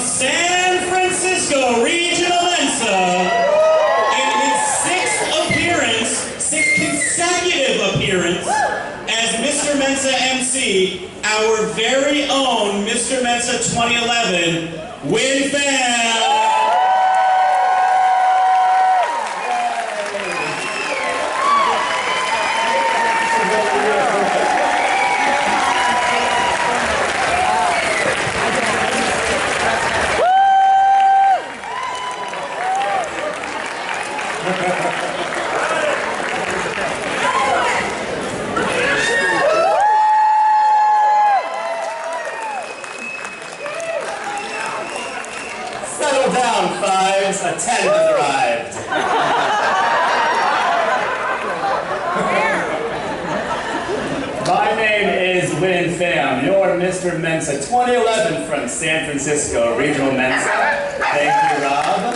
San Francisco Regional Mensa, in his sixth consecutive appearance as Mr. Mensa MC, our very own Mr. Mensa 2011, Win Fam. Settle down, fives. A 10 has arrived. My name is Win Pham, your Mr. Mensa 2011 from San Francisco Regional Mensa. Thank you, Rob.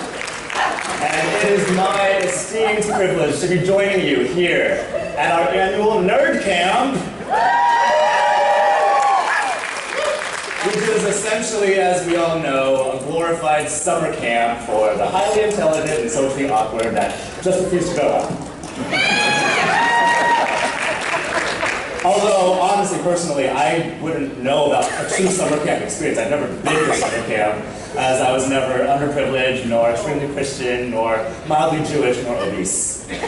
And it is my esteemed privilege to be joining you here at our annual Nerd Camp, which is essentially, as we all know, a glorified summer camp for the highly intelligent and socially awkward that just refuse to go out. Although, honestly, personally, I wouldn't know about a true summer camp experience. I've never been to summer camp, as I was never underprivileged, nor extremely Christian, nor mildly Jewish, nor obese. And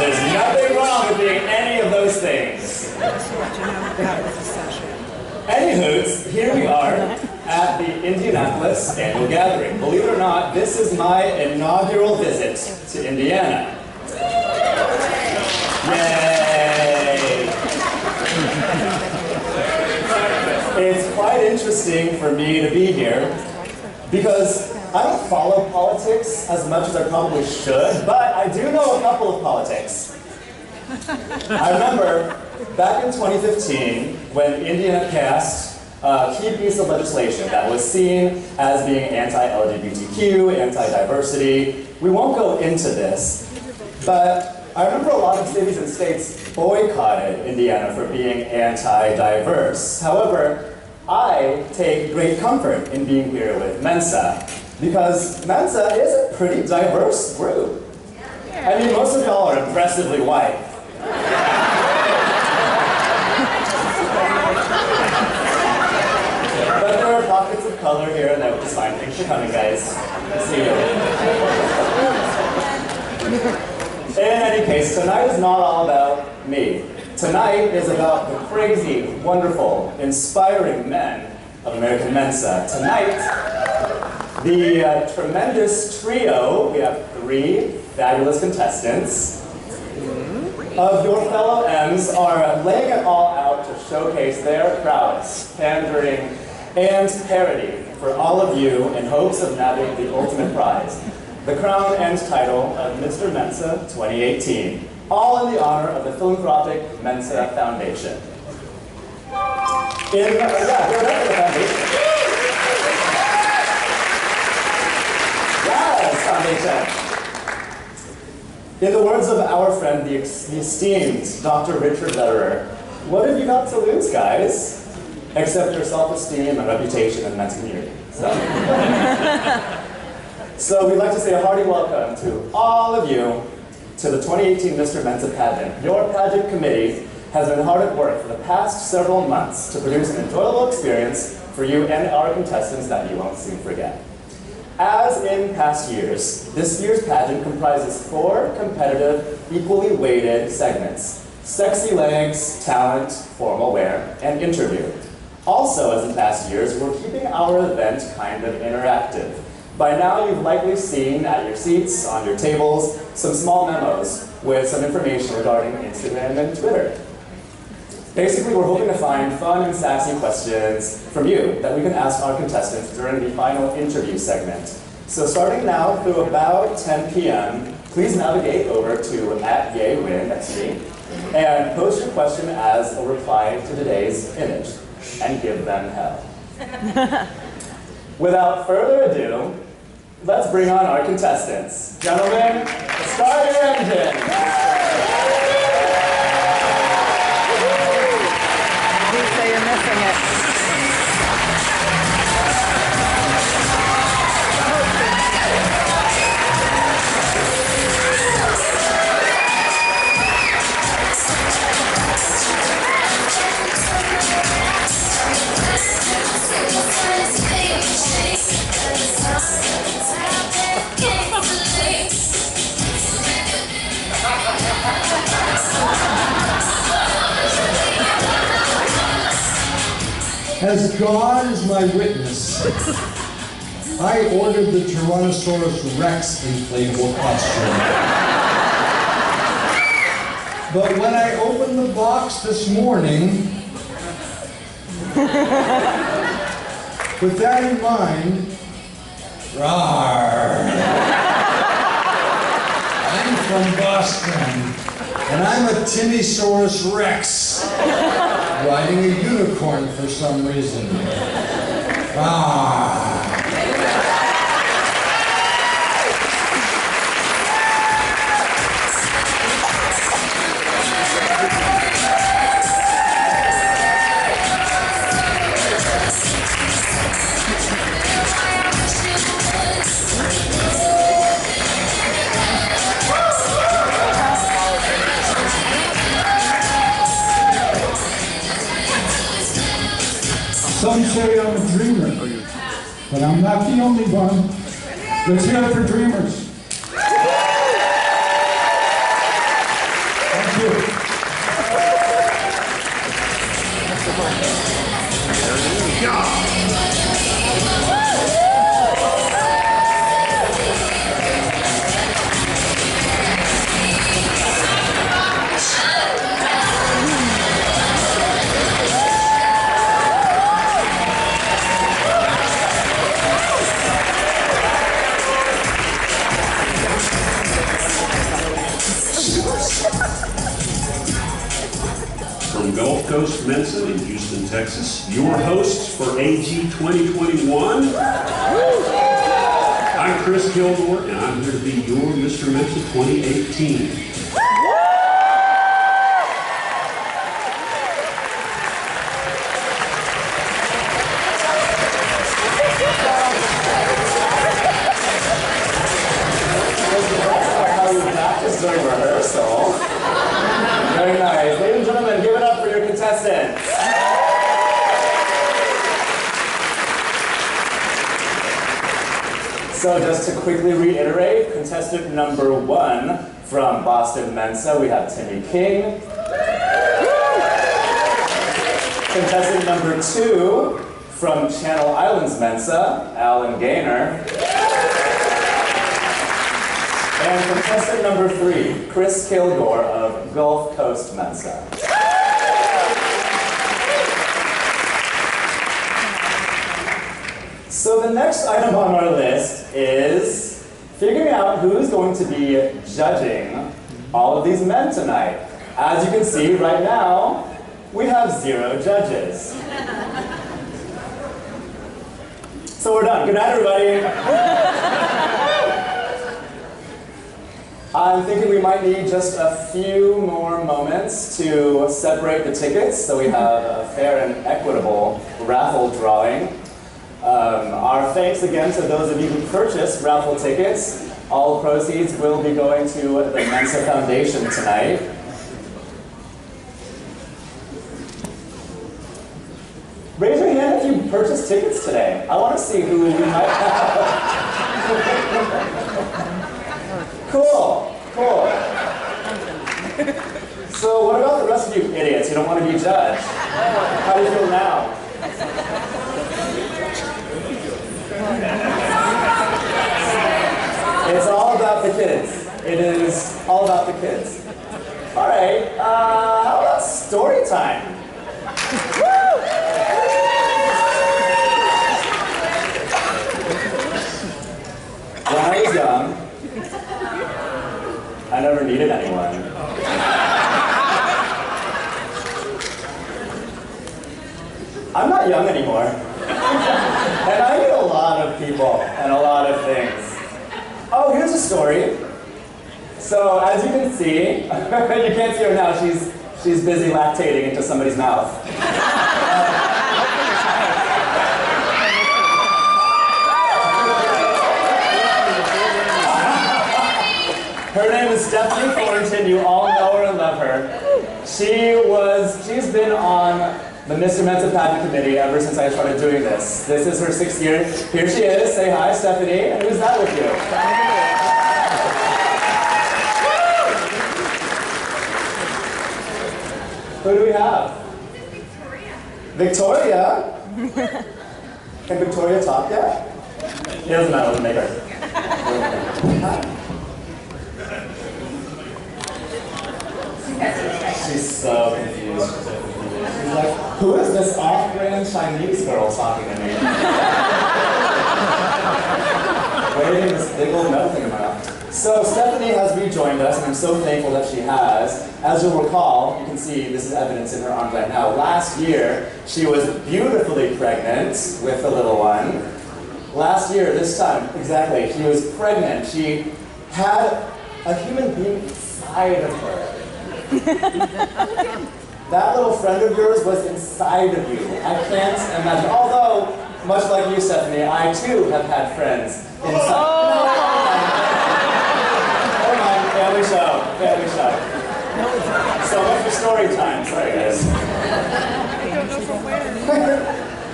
there's nothing wrong with being any of those things. Anywhos, here we are at the Indianapolis annual gathering. Believe it or not, this is my inaugural visit to Indiana. Yay! It's quite interesting for me to be here because I don't follow politics as much as I probably should, but I do know a couple of politics. I remember back in 2015 when Indiana passed a key piece of legislation that was seen as being anti-LGBTQ, anti-diversity. We won't go into this, but I remember a lot of cities and states boycotted Indiana for being anti-diverse. However, I take great comfort in being here with Mensa, because Mensa is a pretty diverse group. I mean, most of y'all are impressively white. But there are pockets of color here and there, which is fine. Thanks for coming, guys. See you. In any case, tonight is not all about me. Tonight is about the crazy, wonderful, inspiring men of American Mensa. Tonight, the tremendous trio, we have 3 fabulous contestants, of your fellow M's are laying it all out to showcase their prowess, pandering, and parody for all of you in hopes of nabbing the ultimate prize, the crown and title of Mr. Mensa 2018, all in the honor of the philanthropic Mensa Foundation. Give it up for the foundation. Yes, foundation. In the words of our friend, the esteemed Dr. Richard Lederer, what have you got to lose, guys? Except your self-esteem and reputation in the Mensa community. So we'd like to say a hearty welcome to all of you to the 2018 Mr. Mensa pageant. Your pageant committee has been hard at work for the past several months to produce an enjoyable experience for you and our contestants that you won't soon forget. As in past years, this year's pageant comprises 4 competitive, equally weighted segments: sexy legs, talent, formal wear, and interview. Also, as in past years, we're keeping our event kind of interactive. By now, you've likely seen at your seats, on your tables, some small memos with some information regarding Instagram and Twitter. Basically, we're hoping to find fun and sassy questions from you that we can ask our contestants during the final interview segment. So starting now through about 10 p.m., please navigate over to @YayWin, that's me, and post your question as a reply to today's image, and give them hell. Without further ado, let's bring on our contestants. Gentlemen, start your engine. You say you're missing it. As God is my witness, I ordered the Tyrannosaurus Rex inflatable costume. But when I opened the box this morning, with that in mind, rawr, I'm from Boston, and I'm a Tyrannosaurus Rex, riding a unicorn for some reason. Some say I'm a dreamer, but I'm not the only one. Let's hear it for dreamers. Thank you. From Gulf Coast Mensa in Houston, Texas, your hosts for AG 2021. I'm Chris Kilgore, and I'm here to be your Mr. Mensa 2018. How we practiced during rehearsal. Very nice. Ladies and gentlemen, give it up for your contestants. So just to quickly reiterate, contestant number 1 from Boston Mensa, we have Timmy King. Contestant number 2 from Channel Islands Mensa, Alan Gaynor. And contestant number 3, Chris Kilgore of Gulf Coast Mensa. So the next item on our list is figuring out who's going to be judging all of these men tonight. As you can see right now, we have 0 judges. So we're done. Good night, everybody. I'm thinking we might need just a few more moments to separate the tickets so we have a fair and equitable raffle drawing. Our thanks again to those of you who purchased raffle tickets. All proceeds will be going to the Mensa Foundation tonight. Raise your hand if you purchased tickets today. I want to see who we might have. Cool, cool. So what about the rest of you idiots? You don't want to be judged. How do you feel now? It's all about the kids. It is all about the kids. All right, how about story time? When I was young, I never needed anyone. I'm not young anymore. And I need a lot of people and a lot of things. Oh, here's a story. So as you can see, you can't see her now, she's busy lactating into somebody's mouth. Her name is Stephanie Thornton. You all know her and love her. She's been on the Mr. Mensa Pageant Committee ever since I started doing this. This is her 6th year. Here she is. Say hi, Stephanie. And who's that with you? Who do we have? Victoria. Can Victoria talk yet? He doesn't know, doesn't make her. She's so confused. She's like, who is this off-brand Chinese girl talking to me? Waving this big old metal thing in my mouth. So Stephanie has rejoined us, and I'm so thankful that she has. As you'll recall, you can see this is evidence in her arm right now. Last year, she was beautifully pregnant with the little one. Last year, this time, exactly, she was pregnant. She had a human being inside of her. That little friend of yours was inside of you. I can't imagine. Although, much like you, Stephanie, I too have had friends inside. Never mind, family show, family show. So much for story time. Sorry, guys.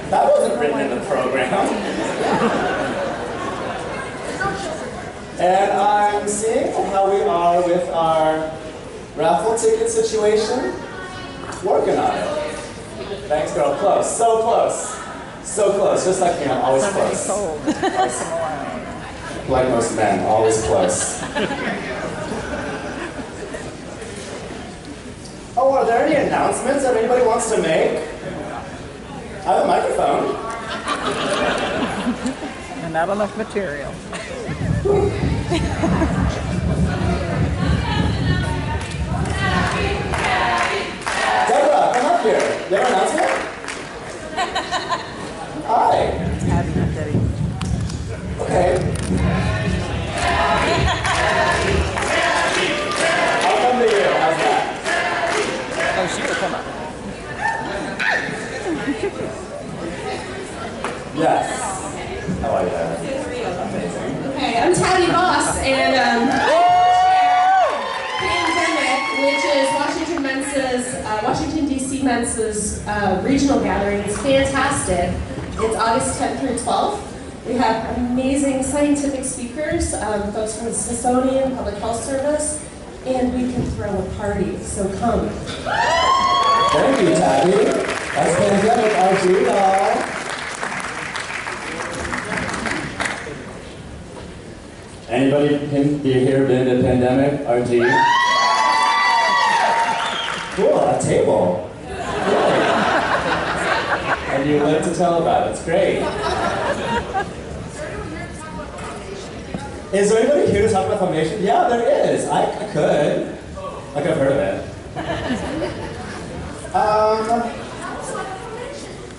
That wasn't written in the program. And I'm seeing how we are with our raffle ticket situation. Working on it. Thanks, girl. Close. So close. So close. Just like me, I'm always close. Like most men, always close. Oh, are there any announcements that anybody wants to make? I have a microphone. And not enough material. Deborah, come up here. You have an announcement? Hi. Okay. I'll come to you. How's that? Oh, she will come up. Yes. How are you? Amazing. Okay, I'm Tabby Boss, and Pandemic, which is Washington, D.C. Mensa's regional gathering, is fantastic. It's August 10th through 12th. We have amazing scientific speakers, folks from the Smithsonian, Public Health Service, and we can throw a party, so come. Thank you, Tabby. That's Pandemic RG, y'all. Anybody here been to Pandemic RG? Cool, a table. Cool. And you live to tell about it. It's great. Is there anybody here to talk about foundation? Yeah, there is. I could. Like, I've heard of it.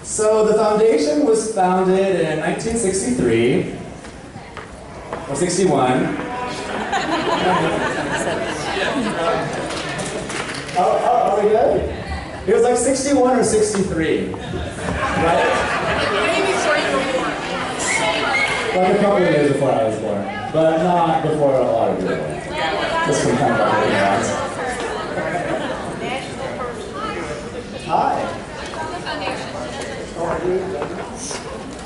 So the foundation was founded in 1963. Or 61. Are we good? It was like 61 or 63. Right? Like a couple of years before I was born. But not before a lot of people. Just from kind of looking around. Hi. How are you?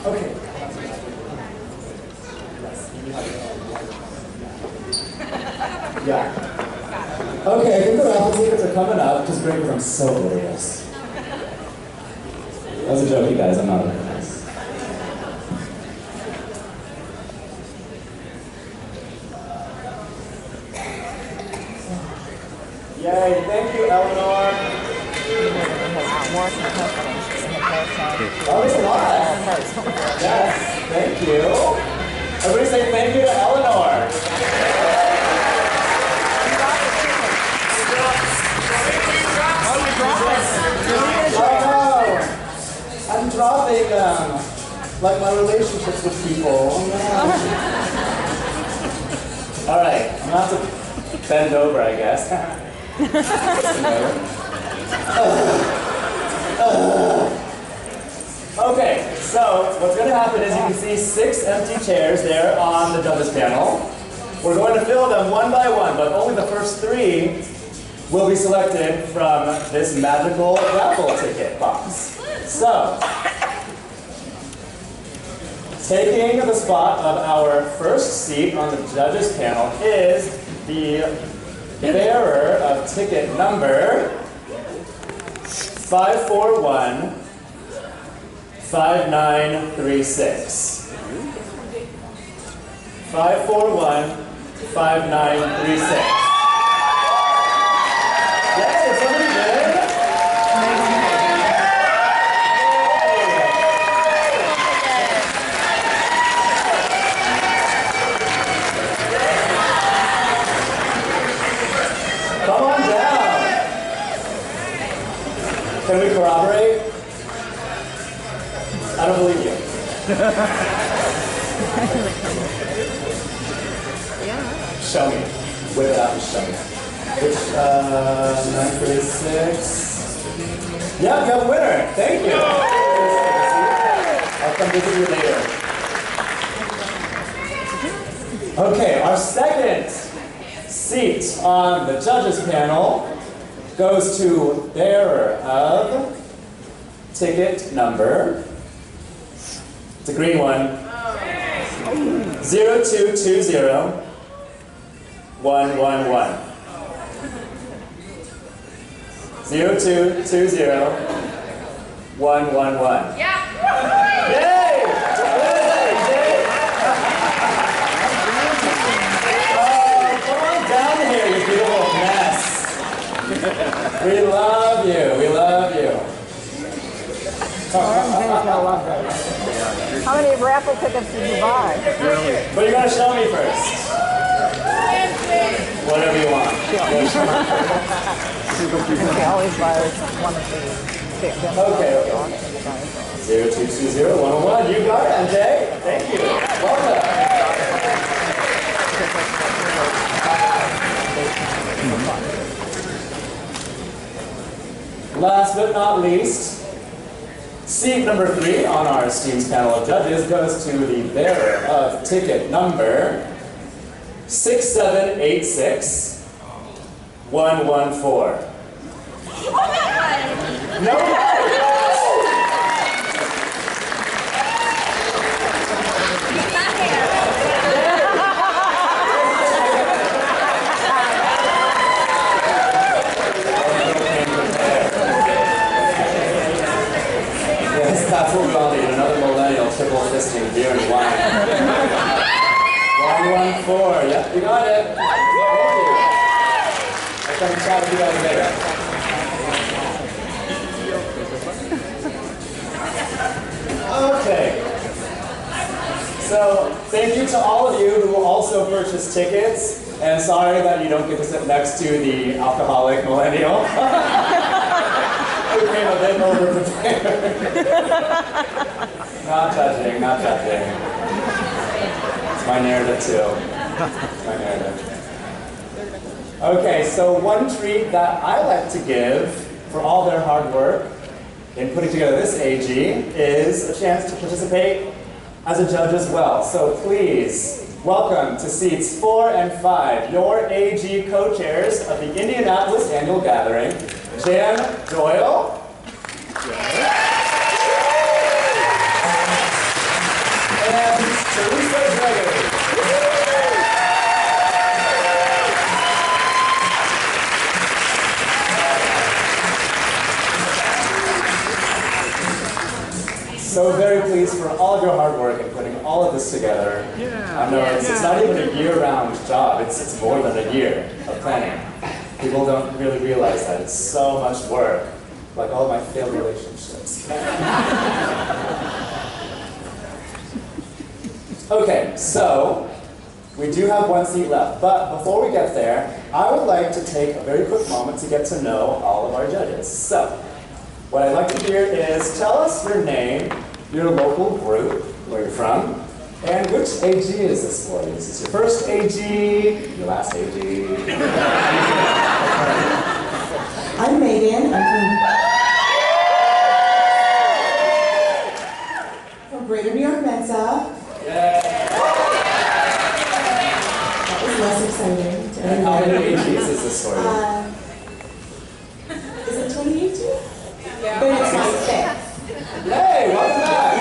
Okay. Yeah. Okay, I think the raffle tickets are coming up. Just great because I'm so glorious. That was a joke, you guys. I'm not really nice. Yay, thank you, Eleanor. Oh, there's a lot. Yes, thank you. Everybody say thank you to Eleanor. Oh no! I'm dropping like my relationships with people. Oh no. Alright, I'm gonna have to bend over, I guess. Okay, so what's going to happen is you can see 6 empty chairs there on the judges panel. We're going to fill them one by one, but only the first 3 will be selected from this magical raffle ticket box. So, taking the spot of our first seat on the judges panel is the bearer of ticket number 541 5936. 541 5936. Yes, it's somebody good? Come on down. Can we corroborate? I don't believe you. Show me. Whip it out and show me. Which, 936. Yeah, you have a winner. Thank you. I'll come visit you later. Okay, our second seat on the judges panel goes to bearer of ticket number, it's a green one, 0220 111. 0220 111. Yeah. Yay! Come on down here, you beautiful mess. We love you. We love you. How many raffle tickets did you buy? But you gotta show me first. Whatever you want. Okay, always buy one of these. Okay. 0220 101. You got it, MJ. Thank you. Welcome. Last but not least, seat number 3 on our esteemed panel of judges goes to the bearer of ticket number 6786 114. No. Yes, that's what we all need. Another millennial triple fisting beer and wine. 114. Yep, you got it. Thank you. I'll come chat with you guys later. Okay. So, thank you to all of you who also purchased tickets, and sorry that you don't get to sit next to the alcoholic millennial. Who came a bit over-prepared. Not judging, not judging. It's my narrative too. It's my narrative. Okay, so one treat that I like to give for all their hard work in putting together this AG is a chance to participate as a judge as well. So please, welcome to seats 4 and 5, your AG co-chairs of the Indianapolis Annual Gathering, Jan Doyle, and Teresa Gregory. So very pleased for all of your hard work in putting all of this together. I know it's not even a year-round job, it's more than a year of planning. People don't really realize that it's so much work, like all of my failed relationships. Okay, so we do have one seat left, but before we get there, I would like to take a very quick moment to get to know all of our judges. So, what I'd like to hear is tell us your name, your local group, where you're from, and which AG is this for you? Is this your first AG, your last AG? I'm Megan. I'm from Greater New York Mensa. Yeah. That was less exciting. And how many AGs is this for you? Is it 2018? Yeah. But it's my fifth. Hey, welcome back!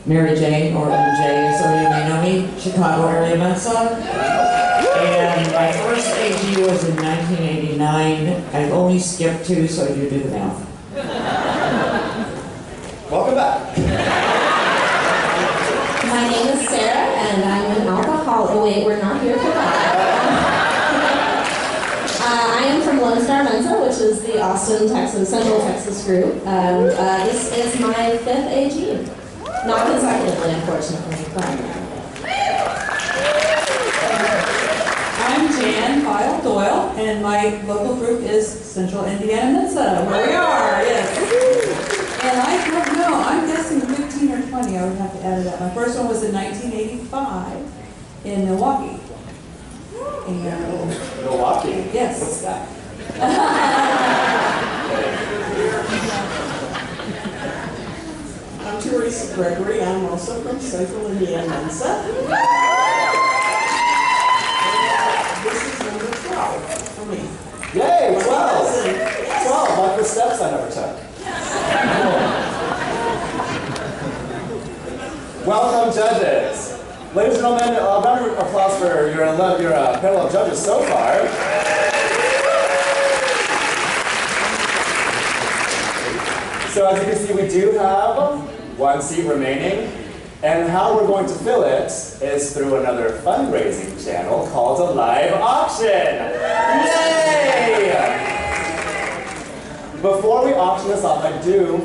Mary Jane, or MJ, as some of you may know me, Chicago area Mensa. And my first AG was in 1989. I've only skipped 2, so you do the math. wait, we're not here for that. I am from Lone Star Mensa, which is the Austin, Texas, Central Texas group. This is my 5th AG. Not consecutively, unfortunately, but... I'm Jan Kyle Doyle, and my local group is Central Indiana Mensa, where we are, yes. And I don't know, I'm guessing 15 or 20, I would have to add it up. My first one was in 1985 in Milwaukee. And, Milwaukee? yes. I'm Teresa Gregory. I'm also from Central Indiana Mensa. This is number 12 for me. Yay, 12! 12, like the steps I never took. Welcome, judges. Ladies and gentlemen, a round of applause for your panel of judges so far. So as you can see, we do have 1 seat remaining, and how we're going to fill it is through another fundraising channel called a live auction. Yay! Before we auction this off, I do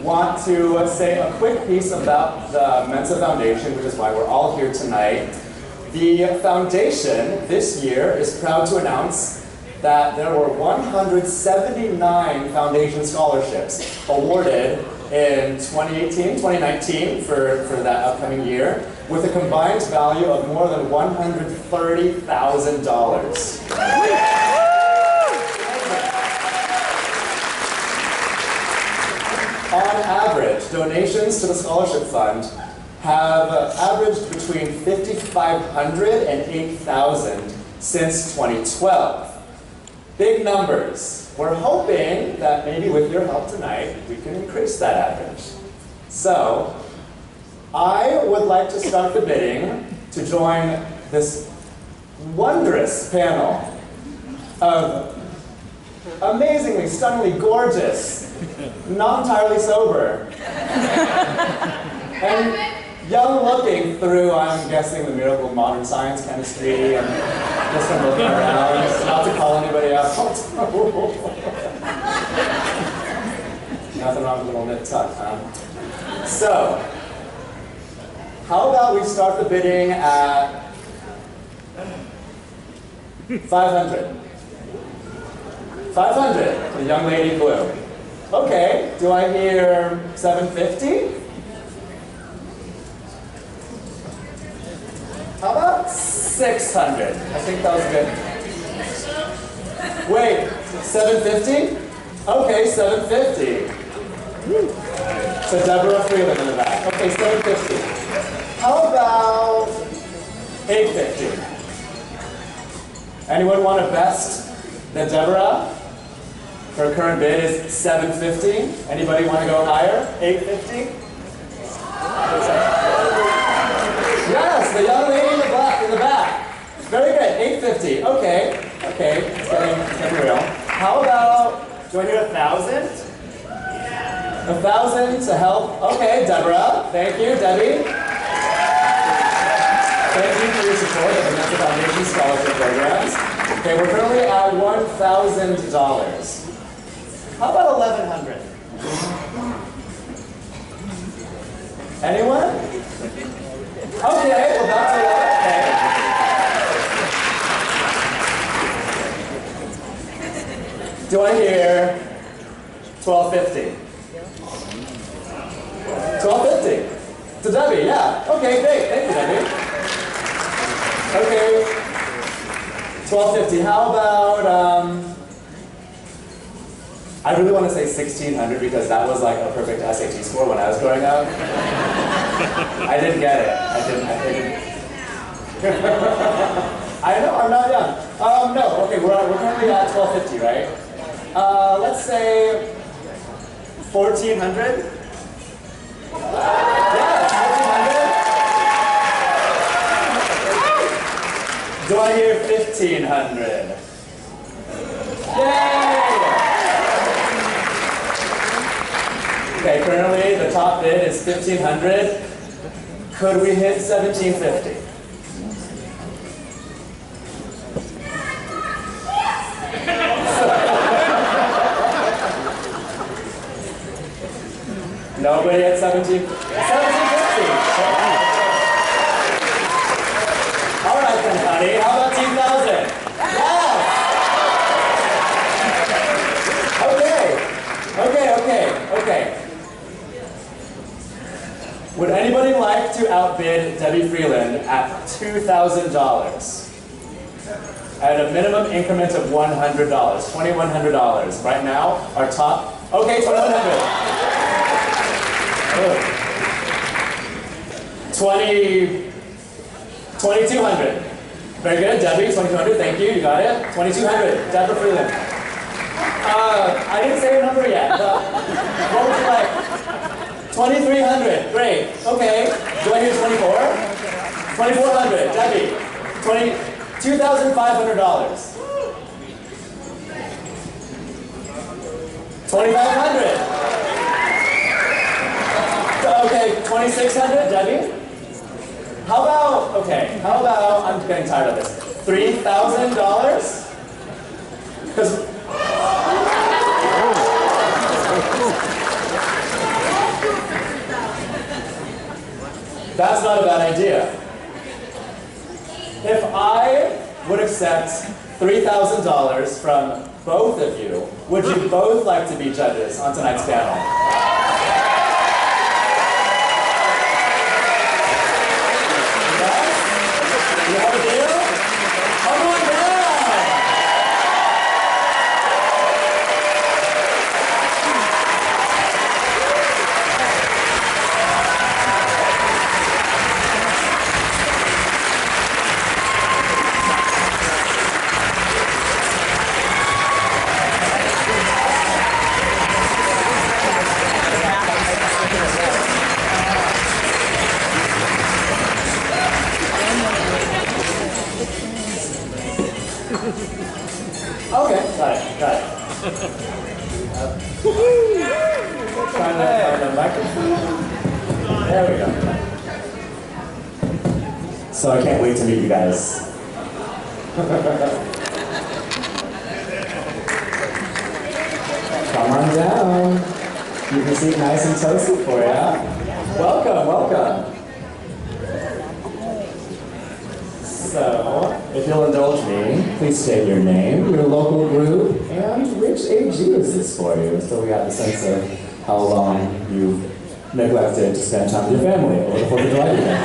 want to say a quick piece about the Mensa Foundation, which is why we're all here tonight. The foundation this year is proud to announce that there were 179 foundation scholarships awarded in 2018, 2019 for that upcoming year, with a combined value of more than $130,000. On average, donations to the scholarship fund have averaged between $5,500 and $8,000 since 2012. Big numbers. We're hoping that maybe with your help tonight, we can increase that average. So, I would like to start the bidding to join this wondrous panel of amazingly, stunningly gorgeous, not entirely sober, and young looking through, I'm guessing, the miracle of modern science, chemistry, and just from looking around, not to call anybody out. Nothing wrong with a little nip tuck, huh? So, how about we start the bidding at 500. 500, the young lady blue. Okay, do I hear 750? How about 600? I think that was good. Wait, 750? Okay, 750. So Deborah Freeland in the back. Okay, 750. How about 850? Anyone want to best the Deborah? Her current bid is 750. Anybody want to go higher? 850? Yes, the young lady in the back. Very good. 850. Okay. Okay. It's getting real. How about? Do I hear 1,000? 1,000 to help. Okay, Deborah. Thank you, Debbie. Thank you for your support of the Mensa Foundation Scholarship Programs. Okay, we're currently at $1,000. How about 1,100? Anyone? Okay, well that's a lot. Okay. Do I hear 1,250? 1,250. To Debbie, yeah. Okay, great. Thank you, Debbie. Okay. 1,250. How about I really want to say 1,600 because that was like a perfect SAT score when I was growing up. I didn't get it. I didn't. I know, I'm not young. No, okay, we're currently at 1,250, right? Let's say 1,400. Yes, 1,400. Do I hear 1,500? Yay! Okay, currently the top bid is 1,500. Could we hit 1,750? Nobody at 1750. All right then, honey. How about 2,000? Yes! Okay. Would anybody like to outbid Debbie Freeland at $2,000? At a minimum increment of $100, $2,100. Right now, our top, okay, $2,100. 2,200. Very good, Debbie, 2,200, thank you, you got it. 2,200, Deborah Freeland. I didn't say a number yet, but what would you like? 2,300, great, okay. Do I hear 24? 2,400, Debbie. $2,500. 2,500. Okay, 2,600, Debbie. How about, I'm getting tired of this. $3,000? Because that's not a bad idea. If I would accept $3,000 from both of you, would you both like to be judges on tonight's panel? Yes? You have a deal? Come on down! Okay, got it. Trying to find the microphone. There we go. So I can't wait to meet you guys. Come on down. Keep your seat nice and toasty for you. Welcome. So, if you'll indulge me, please state your name, your local group, and which AG is this for you, so we have a sense of how long you've neglected to spend time with your family over the 4th of July weekend.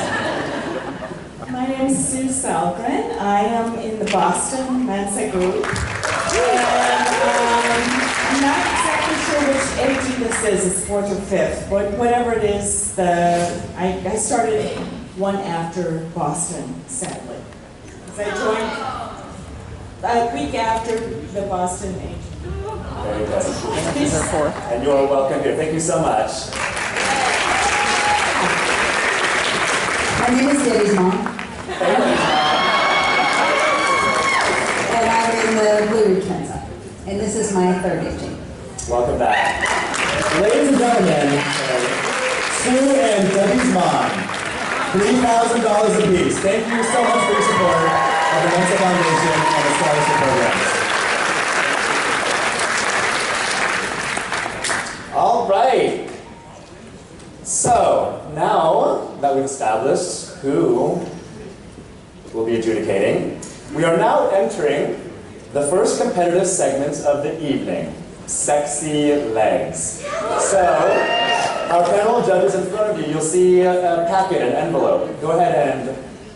My name is Sue Salgren. I am in the Boston Mensa group. And I'm not exactly sure which AG this is, it's 4th or 5th, but whatever it is, I started one after Boston, sadly. I joined a week after the Boston AG. Very good. And you are welcome here. Thank you so much. My name is Debbie's mom. And I'm in the Blue Ridge Mensa. And this is my 3rd AG. Welcome back. Ladies and gentlemen, Sue and Debbie's mom. $3,000 apiece. Thank you so much for your support of the Mensa Foundation and the scholarship programs. All right. So, now that we've established who will be adjudicating, we are now entering the first competitive segment of the evening, Sexy Legs. So, our panel of judges in front of you, you'll see a packet, an envelope. Go ahead and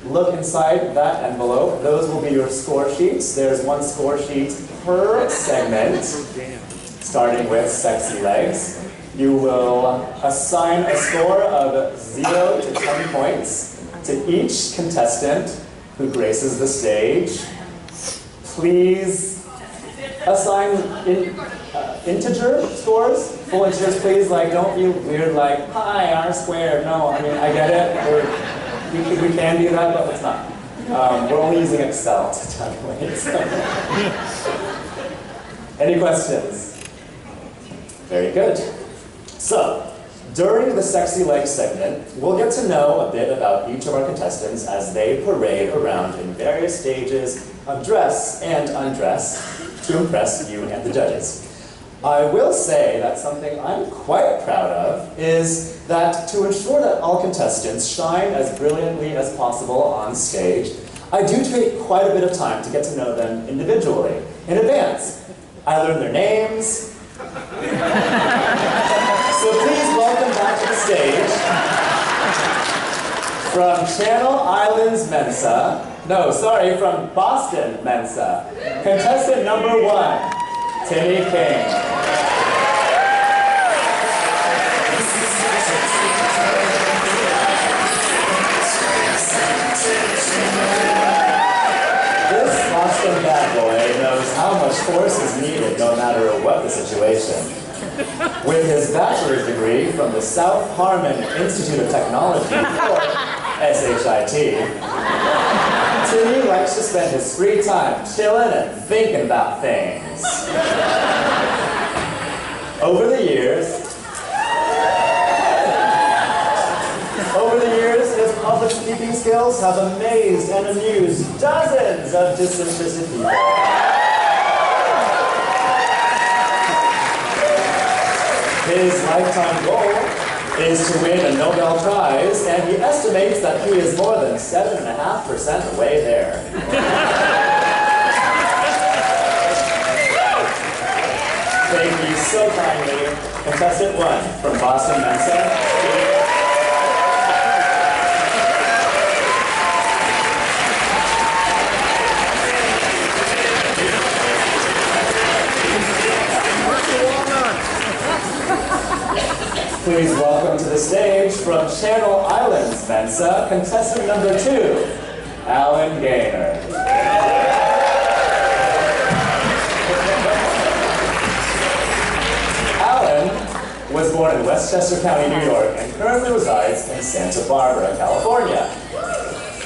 look inside that envelope. Those will be your score sheets. There's one score sheet per segment, starting with Sexy Legs. You will assign a score of 0 to 10 points to each contestant who graces the stage. Please assign integer scores, full integers, please. Like, don't be weird, like, hi, R squared. No, I mean, I get it. We can do that, but let's not. We're only using Excel to tabulate. So. Any questions? Very good. So, during the Sexy Legs segment, we'll get to know a bit about each of our contestants as they parade around in various stages of dress and undress to impress you and the judges. I will say that something I'm quite proud of is that to ensure that all contestants shine as brilliantly as possible on stage, I do take quite a bit of time to get to know them individually, in advance. I learn their names. So please welcome back to the stage, from Channel Islands Mensa, no, sorry, from Boston Mensa, contestant number 1, Timmy King. This Boston bad boy knows how much force is needed no matter what the situation. With his bachelor's degree from the South Harmon Institute of Technology, or SHIT, Timmy likes to spend his free time chilling and thinking about things. Over the years, his public speaking skills have amazed and amused dozens of disinterested people. His lifetime goal is to win a Nobel Prize, and he estimates that he is more than 7.5% of the way there. Thank you so kindly, contestant 1 from Boston Mensa. Please welcome to the stage from Channel Islands Mensa, contestant number 2, Alan Gaynor. Alan was born in Westchester County, New York, and currently resides in Santa Barbara, California.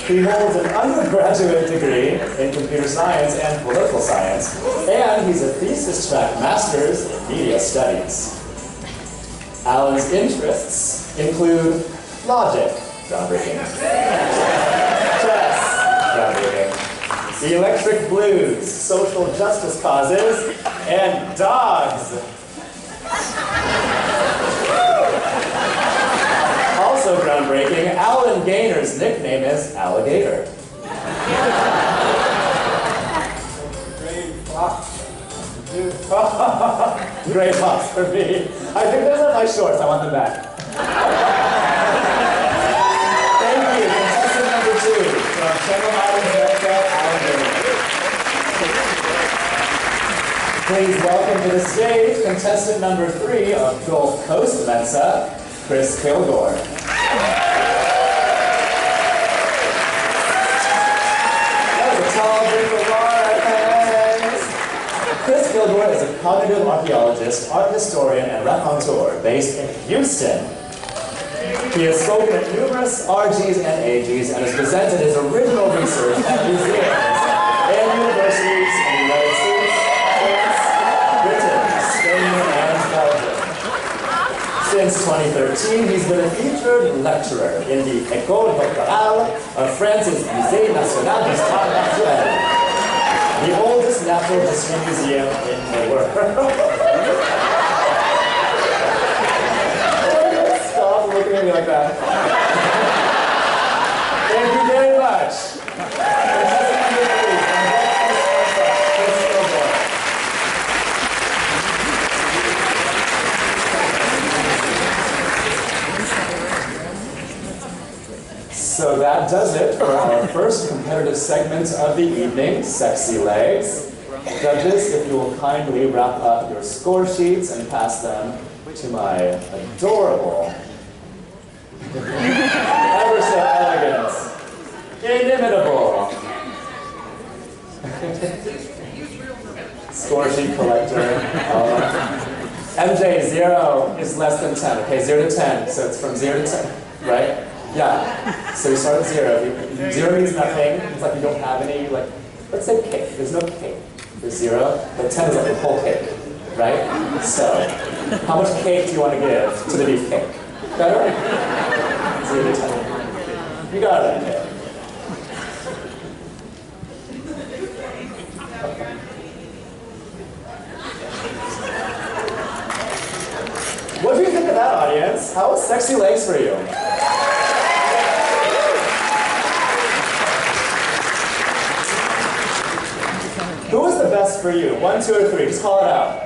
He holds an undergraduate degree in computer science and political science, and he's a thesis track master's in media studies. Alan's interests include logic, groundbreaking, chess, groundbreaking, the electric blues, social justice causes, and dogs. Also groundbreaking, Alan Gaynor's nickname is Alligator. Great box for me. I think those are my shorts. I want them back. Thank you. Contestant number 2 from Channel Islands Mensa, Alan Gaynor. Please welcome to the stage contestant number 3 of Gulf Coast Mensa, Chris Kilgore. That was a tall drink of water, thanks. Chris Kilgore is a cognitive archaeologist, art historian, and raconteur based in Houston. He has spoken at numerous RGs and AGs and has presented his original research at museums and universities in the United States, France, Britain, Spain, and Belgium. Since 2013, he's been a featured lecturer in the École Doctorale of France's Musée National d'Histoire Naturelle, the oldest natural history museum in the world. Stop looking at me like that. Thank you very much. So that does it for our first competitive segment of the evening, Sexy Legs. Judges, if you will kindly wrap up your score sheets and pass them to my adorable, ever so elegant, inimitable score sheet collector. MJ, 0 is less than 10. Okay, 0 to 10, so it's from 0 to 10, right? Yeah, so you start at 0. 0 means nothing. It's like you don't have any, like, let's say cake. There's no cake. There's 0, but 10 is like the whole cake, right? So, how much cake do you want to give to the beef cake? Better? 0 to 10. You got it, okay. How was Sexy Legs for you? Who was the best for you? 1, 2, or 3? Just call it out.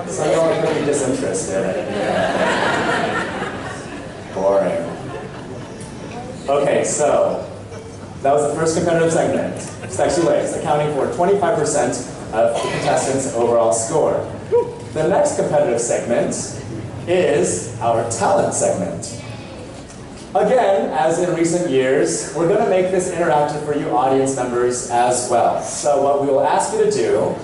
So you're all pretty disinterested. Boring. Okay, so that was the first competitive segment, Sexy Legs, accounting for 25% of the contestants' overall score. The next competitive segment is our talent segment. Again, as in recent years, we're going to make this interactive for you audience members as well. So what we will ask you to do,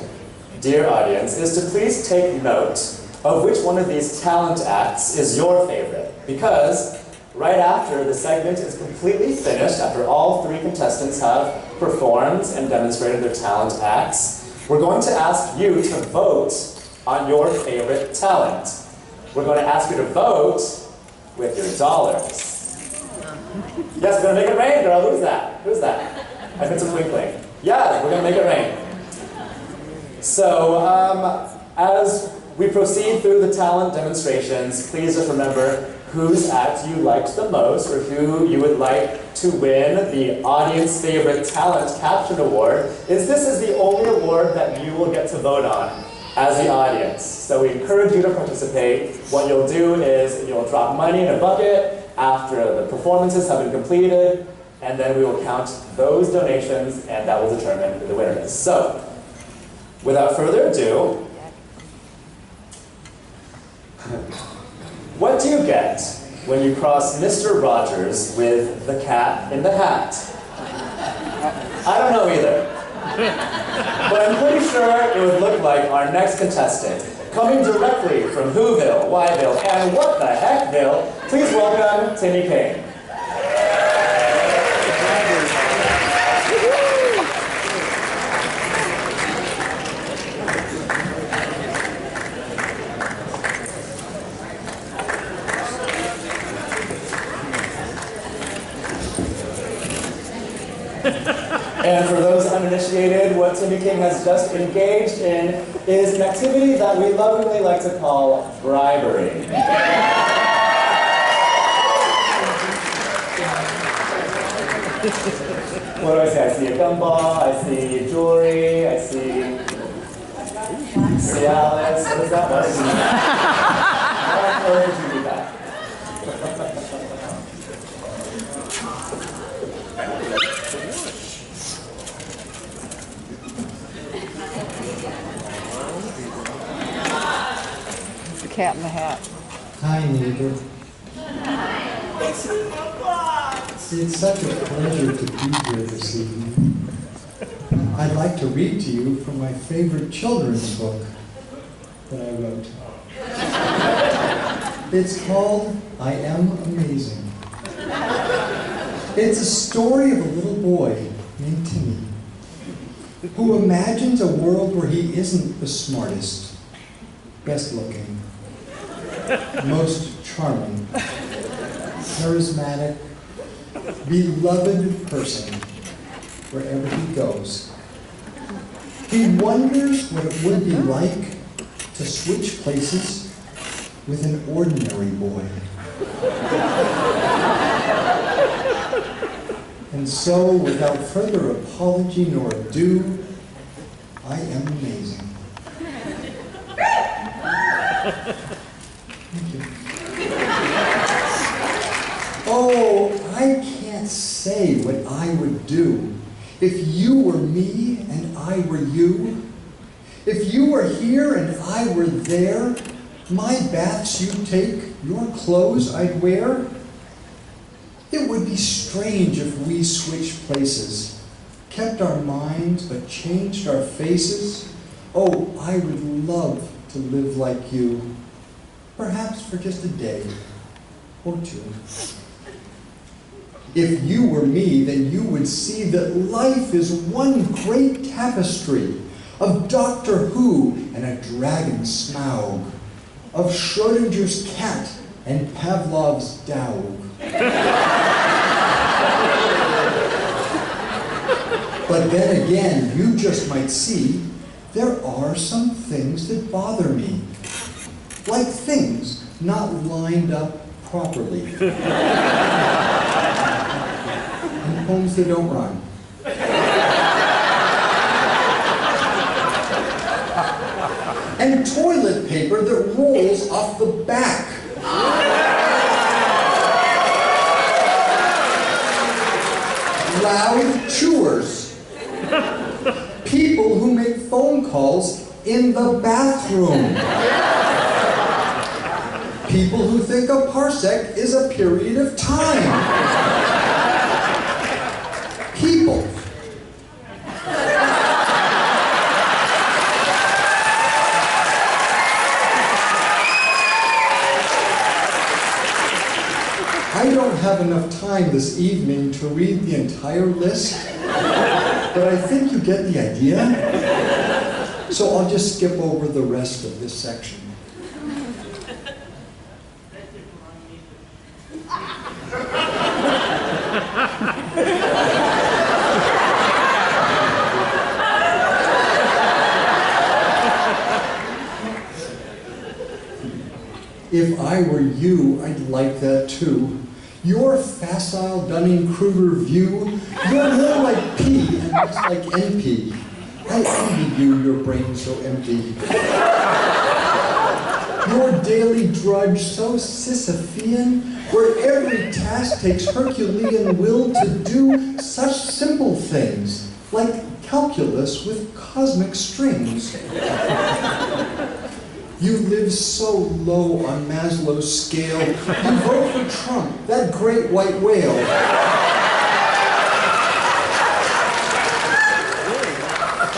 dear audience, is to please take note of which one of these talent acts is your favorite. Because right after the segment is completely finished, after all 3 contestants have performed and demonstrated their talent acts, we're going to ask you to vote on your favorite talent. We're going to ask you to vote with your dollars. Yes, we're going to make it rain, girl. Who's that? Who's that? I heard some twinkling. Yeah, we're going to make it rain. So, as we proceed through the talent demonstrations, please just remember whose act you liked the most, or who you would like to win the Audience Favorite Talent Caption Award. This is the only award that you will get to vote on as the audience. So we encourage you to participate. What you'll do is you'll drop money in a bucket after the performances have been completed, and then we will count those donations, and that will determine who the winner is. So, without further ado, what do you get when you cross Mr. Rogers with the cat in the hat? I don't know either. But I'm pretty sure it would look like our next contestant, coming directly from Whoville, Whyville, and what the heckville, please welcome Timmy Kane. And for those uninitiated, what Timmy King has just engaged in is an activity that we lovingly like to call bribery. What do I see? I see a gumball, I see jewelry, I see Cialis. What is that? What is that? I encourage you to do that. Cat in the Hat. Hi, neighbor. It's such a pleasure to be here this evening. I'd like to read to you from my favorite children's book that I wrote. It's called I Am Amazing. It's a story of a little boy named Timmy who imagines a world where he isn't the smartest, best looking, most charming, charismatic, beloved person wherever he goes. He wonders what it would be like to switch places with an ordinary boy. And so, without further apology nor ado, I am amazing. Thank you. Oh, I can't say what I would do if you were me and I were you. If you were here and I were there, my baths you'd take, your clothes I'd wear. It would be strange if we switched places, kept our minds but changed our faces. Oh, I would love to live like you, perhaps for just a day or two. If you were me, then you would see that life is one great tapestry of Doctor Who and a dragon Smaug, of Schrodinger's cat and Pavlov's dog. But then again, you just might see there are some things that bother me. Like things not lined up properly. And poems that don't rhyme. And toilet paper that rolls off the back. Loud chewers. People who make phone calls in the bathroom. People who think a parsec is a period of time. People. I don't have enough time this evening to read the entire list, but I think you get the idea. So I'll just skip over the rest of this section. If I were you, I'd like that too. Your facile Dunning-Kruger view, you're more like P and less like NP. I envy you, your brain so empty. Your daily drudge so Sisyphean, where every task takes Herculean will to do such simple things, like calculus with cosmic strings. You live so low on Maslow's scale. You vote for Trump, that great white whale.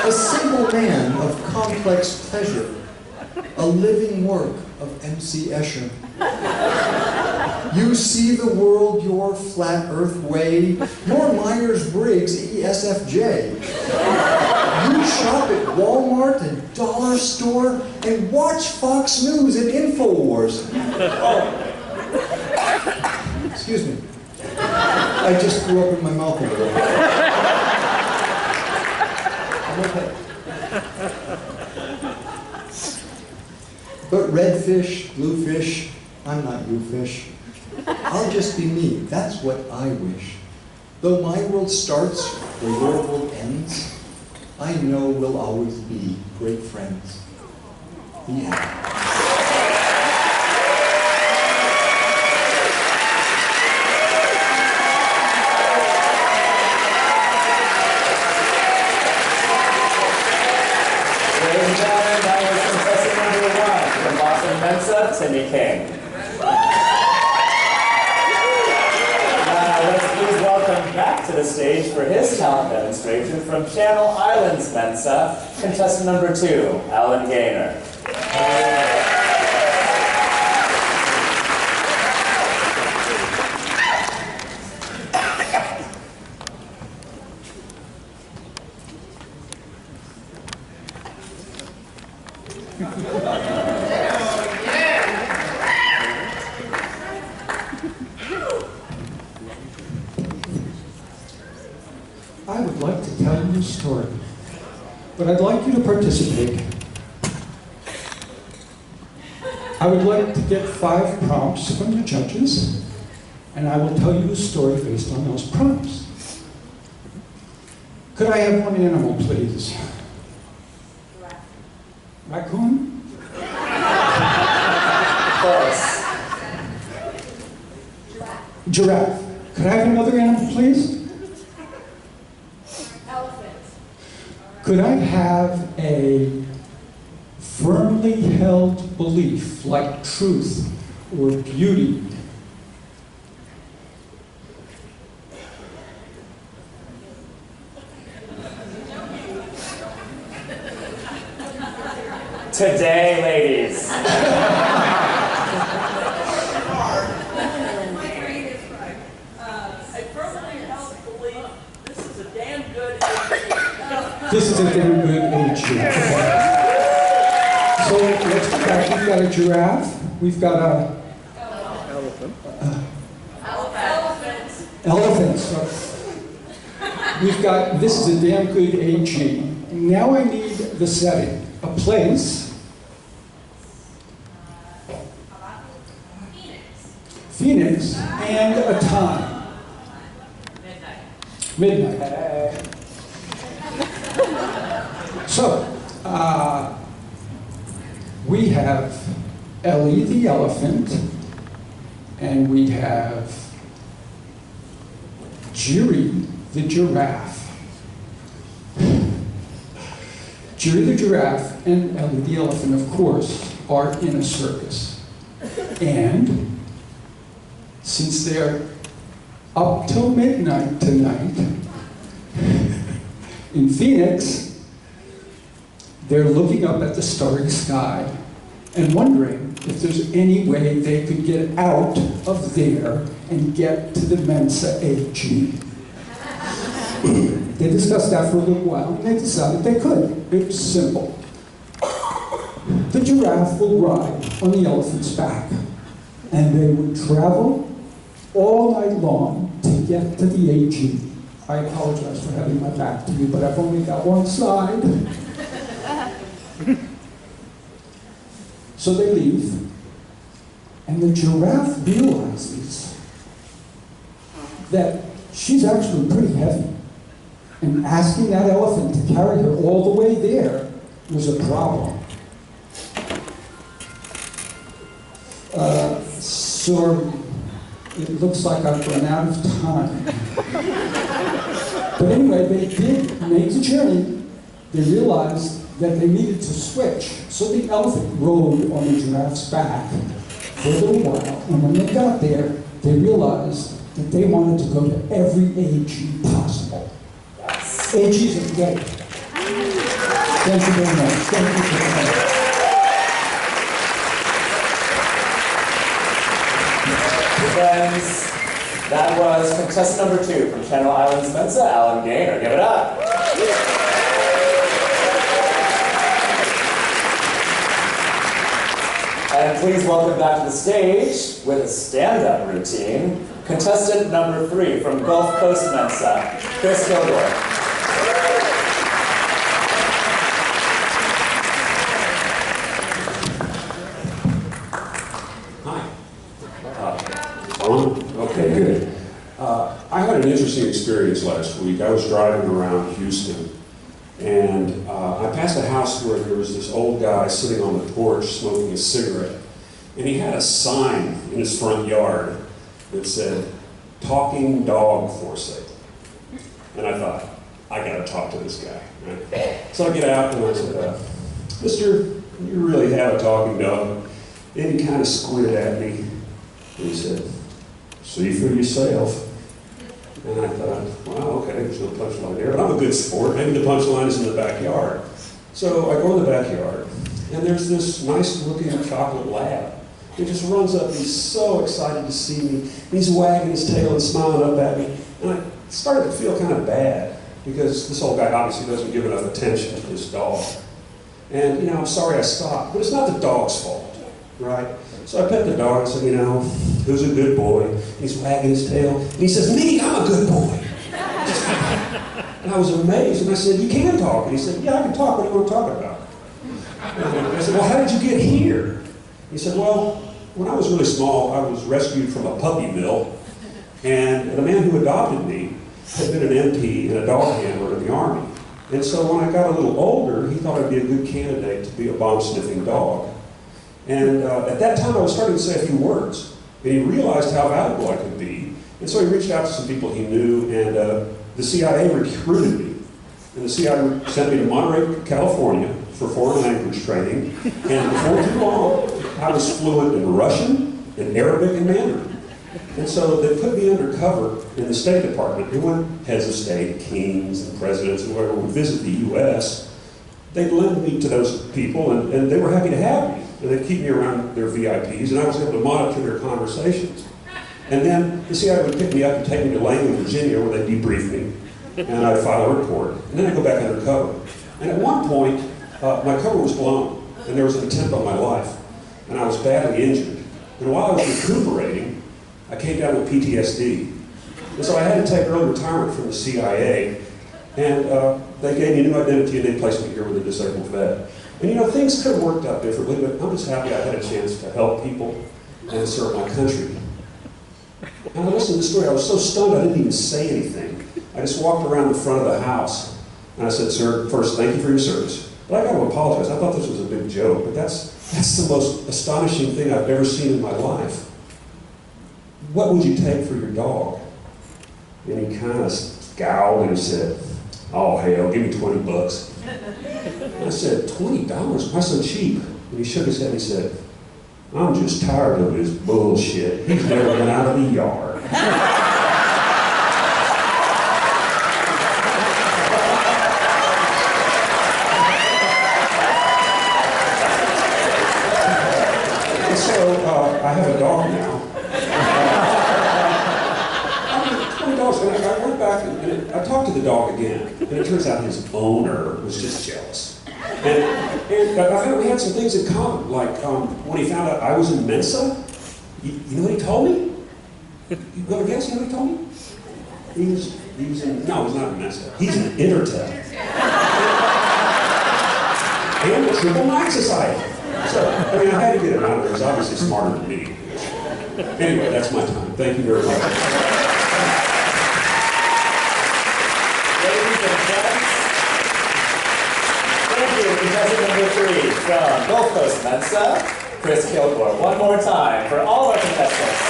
A simple man of complex pleasure. A living work of M.C. Escher. You see the world your flat earth way, your Myers-Briggs ESFJ. You shop at Walmart and Dollar Store and watch Fox News and InfoWars. Oh. Excuse me. I just threw up in my mouth a little. I'm okay. But red fish, blue fish, I'm not you fish. I'll just be me, that's what I wish. Though my world starts where your world ends, I know we'll always be great friends. The end. Ladies and gentlemen, that was contestant number 1 from Boston Mensa, Timmy King. Now let's please welcome back to the stage for his talent demonstration from Channel Islands Mensa, contestant number 2, Alan Gaynor. I would like to tell you a story, but I'd like you to participate. I would like to get 5 prompts from the judges, and I will tell you a story based on those prompts. Could I have one animal, please? Raccoon? Close. Giraffe. Could I have another animal, please? Could I have a firmly held belief like truth or beauty? Today, ladies. This is a damn good age group. So let's go back. We've got a giraffe. We've got a elephant. Elephants. So we've got, this is a damn good AG. Now I need the setting. A place. Phoenix. And a time. Midnight. So, we have Ellie the elephant, and we have Jiri the giraffe. Jiri the giraffe and Ellie the elephant, of course, are in a circus. And since they're up till midnight tonight in Phoenix, they're looking up at the starry sky and wondering if there's any way they could get out of there and get to the Mensa AG. They discussed that for a little while, and they decided they could. It was simple. The giraffe will ride on the elephant's back, and they would travel all night long to get to the AG. I apologize for having my back to you, but I've only got one side. So they leave, and the giraffe realizes that she's actually pretty heavy, and asking that elephant to carry her all the way there was a problem. So it looks like I've run out of time. But anyway, they did make the journey. They realized that they needed to switch. So the elephant rode on the giraffe's back for a little while, and when they got there, they realized that they wanted to go to every AG possible. AGs are great. Thank you very much. Thank you very much. Friends, that was contestant number 2 from Channel Islands Mensa, Alan Gaynor. Give it up. And please welcome back to the stage with a stand-up routine, contestant number 3 from Gulf Coast Mensa, Chris Kilgore. Okay, good. I had an interesting experience last week. I was driving around Houston, and I passed a house where there was this old guy sitting on the porch smoking a cigarette, and he had a sign in his front yard that said, "Talking dog for sale." And I thought, I gotta talk to this guy. Right? So I get out and I said, "Mister, you really have a talking dog?" And he kind of squinted at me, and he said, "See for yourself." And I thought, well, okay, there's no punchline there, but I'm a good sport. Maybe the punchline is in the backyard. So I go in the backyard, and there's this nice-looking chocolate lab. He just runs up. He's so excited to see me. He's wagging his tail and smiling up at me. And I started to feel kind of bad because this old guy obviously doesn't give enough attention to this dog. And, I'm sorry I stopped, but it's not the dog's fault, right? So I pet the dog and said, who's a good boy? He's wagging his tail. And he says, "Me, I'm a good boy." And I was amazed. And I said, "You can talk." And he said, "Yeah, I can talk. What do you want to talk about?" And I said, "Well, how did you get here?" He said, "Well, when I was really small, I was rescued from a puppy mill. And the man who adopted me had been an MP and a dog handler in the Army. And so when I got a little older, he thought I'd be a good candidate to be a bomb-sniffing dog. And at that time, I was starting to say a few words. And he realized how valuable I could be. And so he reached out to some people he knew, and the CIA recruited me. And the CIA sent me to Monterey, California for foreign language training. And before too long, I was fluent in Russian, in Arabic, and Mandarin. And so they put me undercover in the State Department. And when heads of state, kings, and presidents, and whoever would visit the U.S., they'd lend me to those people, and they were happy to have me. And they'd keep me around their VIPs, and I was able to monitor their conversations. And then the CIA would pick me up and take me to Langley, Virginia, where they'd debrief me, and I'd file a report. And then I'd go back undercover. And at one point, my cover was blown, and there was an attempt on my life, and I was badly injured. And while I was recuperating, I came down with PTSD. And so I had to take early retirement from the CIA, and they gave me a new identity and they placed me here with a disabled vet. And you know, things could have worked out differently, but I'm just happy I had a chance to help people and serve my country. And I listened to this story, I was so stunned I didn't even say anything. I just walked around the front of the house and I said, "Sir, first, thank you for your service. But I got to apologize, I thought this was a big joke, but that's the most astonishing thing I've ever seen in my life. What would you take for your dog?" And he kind of scowled and he said, "Oh hell, give me 20 bucks. And I said, $20? Why so cheap? And he shook his head and he said, "I'm just tired of his bullshit. He's never been out of the yard." And so I have a dog now. $20, and I went back and I talked to the dog again, and it turns out his owner was just jealous. And I found we had some things in common, like when he found out I was in Mensa, you know what he told me? You want to guess? You know what he told me? He was in, no, he's not in Mensa. He's in Intertel. And the Triple Nine Society. So, I mean, I had to get him out of there. He's obviously smarter than me. Anyway, that's my time. Thank you very much. Contestant number 3 from Gulf Coast Mensa, Chris Kilgore. One more time for all of our contestants.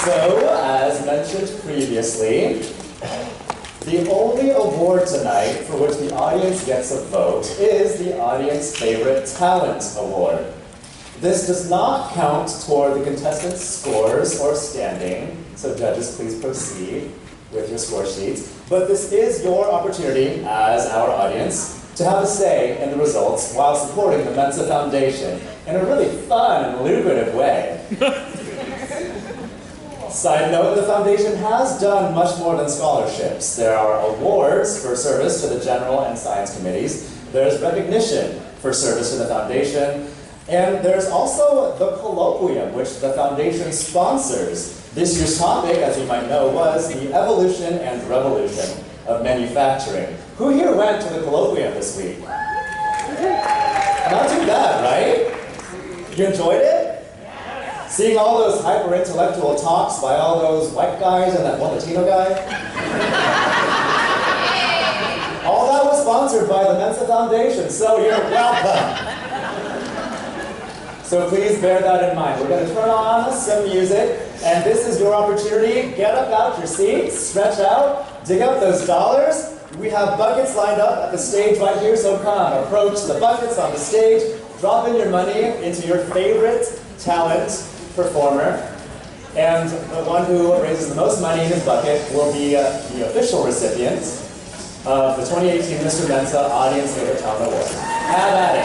So, as mentioned previously, the only award tonight for which the audience gets a vote is the Audience Favorite Talent Award. This does not count toward the contestants' scores or standing, so judges, please proceed with your score sheets. But this is your opportunity as our audience to have a say in the results while supporting the Mensa Foundation in a really fun and lucrative way. Side note, the foundation has done much more than scholarships. There are awards for service to the general and science committees. There's recognition for service to the foundation. And there's also the colloquium, which the foundation sponsors. This year's topic, as you might know, was the evolution and revolution of manufacturing. Who here went to the colloquium this week? Not too bad, right? You enjoyed it? Seeing all those hyper-intellectual talks by all those white guys and that one Latino guy? All that was sponsored by the Mensa Foundation, so you're welcome. So please bear that in mind. We're going to turn on some music, and this is your opportunity. Get up out your seats, stretch out, dig up those dollars. We have buckets lined up at the stage right here, so come, approach the buckets on the stage, drop in your money into your favorite talent performer, and the one who raises the most money in his bucket will be the official recipient of the 2018 Mr. Mensa Audience Favorite Talent Award. Have at it.